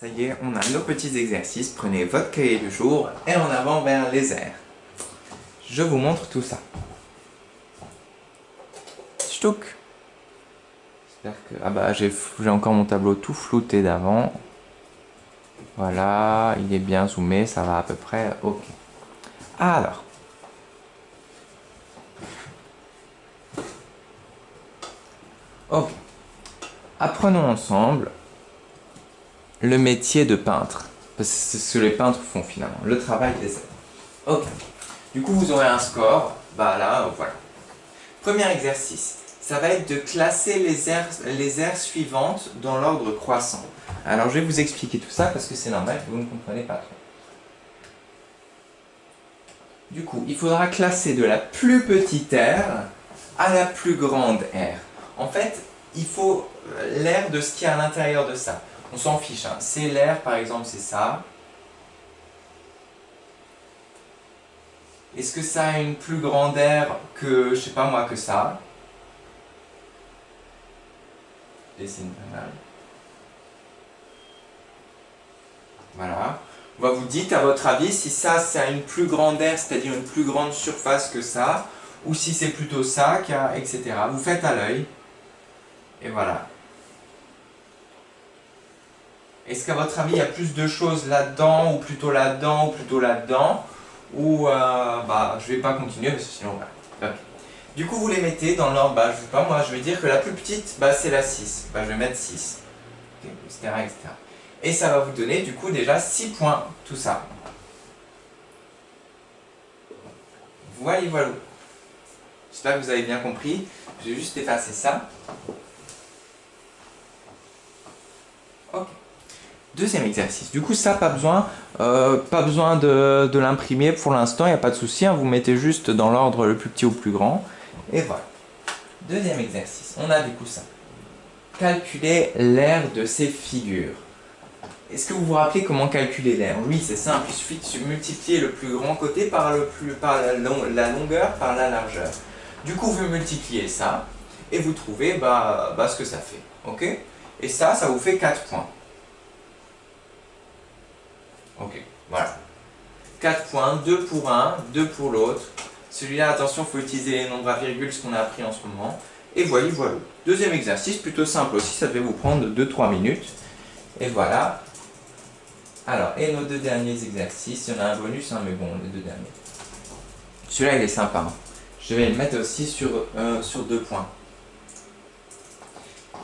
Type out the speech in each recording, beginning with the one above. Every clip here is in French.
Ça y est, on a nos petits exercices. Prenez votre cahier du jour et en avant vers les airs. Je vous montre tout ça. Ch'touk. J'espère que... Ah bah j'ai encore mon tableau tout flouté d'avant. Voilà, il est bien zoomé, ça va à peu près. Ok. Alors. Ok. Apprenons ensemble le métier de peintre. Parce que c'est ce que les peintres font finalement, le travail des airs. Ok. Du coup, vous aurez un score. Bah là, voilà. Premier exercice. Ça va être de classer les aires suivantes dans l'ordre croissant. Alors, je vais vous expliquer tout ça parce que c'est normal que vous ne comprenez pas trop. Du coup, il faudra classer de la plus petite aire à la plus grande aire. En fait, il faut l'aire de ce qu'il y a à l'intérieur de ça. On s'en fiche, hein. C'est l'aire, par exemple, c'est ça. Est-ce que ça a une plus grande aire que, je sais pas moi, que ça? Je dessine pas mal. Voilà. Vous dites à votre avis si ça a une plus grande aire, c'est-à-dire une plus grande surface que ça, ou si c'est plutôt ça, etc. Vous faites à l'œil. Et voilà. Est-ce qu'à votre avis, il y a plus de choses là-dedans, ou plutôt là-dedans, ou plutôt là-dedans? Ou, je vais pas continuer, parce que sinon, voilà. Okay. Du coup, vous les mettez dans l'ordre, je sais pas, moi, je vais dire que la plus petite, c'est la 6. Je vais mettre 6. Okay, etc., etc. Et ça va vous donner, du coup, déjà 6 points, tout ça. Voilà, voilà. J'espère que vous avez bien compris. Je vais juste effacer ça. Ok. Deuxième exercice. Du coup, ça, pas besoin de l'imprimer pour l'instant, il n'y a pas de souci. Hein, vous mettez juste dans l'ordre le plus petit au plus grand. Et voilà. Deuxième exercice. On a du coup ça. Calculer l'aire de ces figures. Est-ce que vous vous rappelez comment calculer l'aire? Oui, c'est simple. Il suffit de multiplier le plus grand côté par la longueur par la largeur. Du coup, vous multipliez ça et vous trouvez ce que ça fait. Ok? Et ça vous fait 4 points. Ok, voilà. 4 points, 2 pour un, 2 pour l'autre. Celui-là, attention, il faut utiliser les nombres à virgule, ce qu'on a appris en ce moment. Et voilà. Deuxième exercice, plutôt simple aussi, ça devait vous prendre 2-3 minutes. Et voilà. Alors, et nos deux derniers exercices, il y en a un bonus, hein, mais bon, les deux derniers. Celui-là, il est sympa. Hein. Je vais le mettre aussi sur 2 points.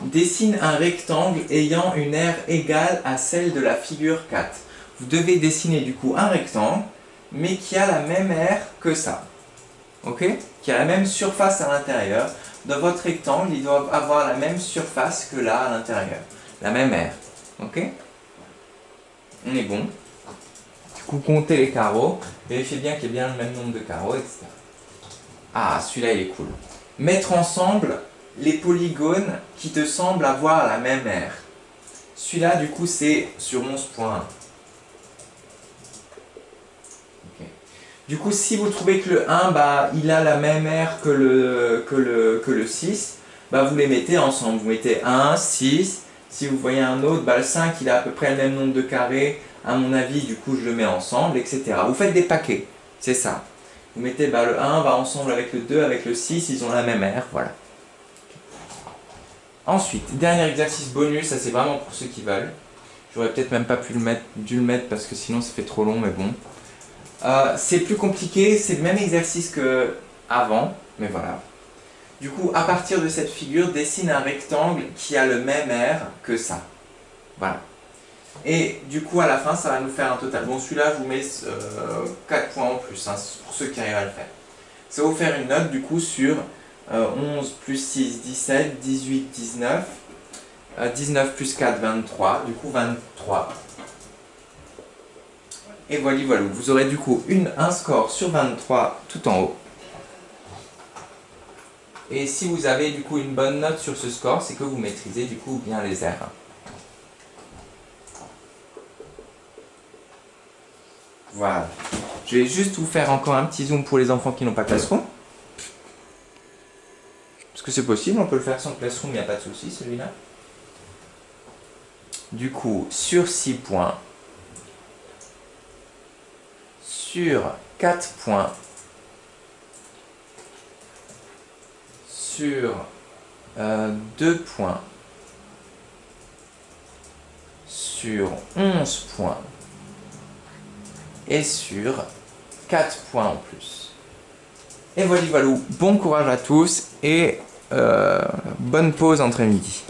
Dessine un rectangle ayant une aire égale à celle de la figure 4. Vous devez dessiner du coup un rectangle, mais qui a la même aire que ça. Ok? Qui a la même surface à l'intérieur. Dans votre rectangle, il doit avoir la même surface que là à l'intérieur. La même aire. Ok? On est bon. Du coup, comptez les carreaux. Vérifiez bien qu'il y ait bien le même nombre de carreaux, etc. Ah, celui-là, il est cool. Mettre ensemble les polygones qui te semblent avoir la même aire. Celui-là, du coup, c'est sur 11 points. Okay. Du coup, si vous trouvez que le 1, il a la même aire que le 6, vous les mettez ensemble. Vous mettez 1, 6. Si vous voyez un autre, le 5, il a à peu près le même nombre de carrés. À mon avis, du coup, je le mets ensemble, etc. Vous faites des paquets. C'est ça. Vous mettez le 1 va ensemble avec le 2, avec le 6, ils ont la même aire, voilà. Ensuite, dernier exercice bonus, ça c'est vraiment pour ceux qui veulent. J'aurais peut-être même pas dû le mettre parce que sinon ça fait trop long, mais bon. C'est plus compliqué, c'est le même exercice que avant, mais voilà. Du coup, à partir de cette figure, dessine un rectangle qui a le même aire que ça. Voilà. Et du coup, à la fin, ça va nous faire un total. Bon, celui-là, je vous mets 4 points en plus, hein, pour ceux qui arrivent à le faire. Ça va vous faire une note, du coup, sur 11 plus 6, 17, 18, 19. 19 plus 4, 23. Du coup, 23. Et voilà. Vous aurez du coup un score sur 23 tout en haut. Et si vous avez du coup une bonne note sur ce score, c'est que vous maîtrisez du coup bien les airs. Voilà. Je vais juste vous faire encore un petit zoom pour les enfants qui n'ont pas Classroom. Parce que c'est possible, on peut le faire sans Classroom, il n'y a pas de souci celui-là. Du coup, sur 6 points, sur 4 points, sur 2 points, sur 11 points et sur 4 points en plus. Et voilà, bon courage à tous et bonne pause entre midi.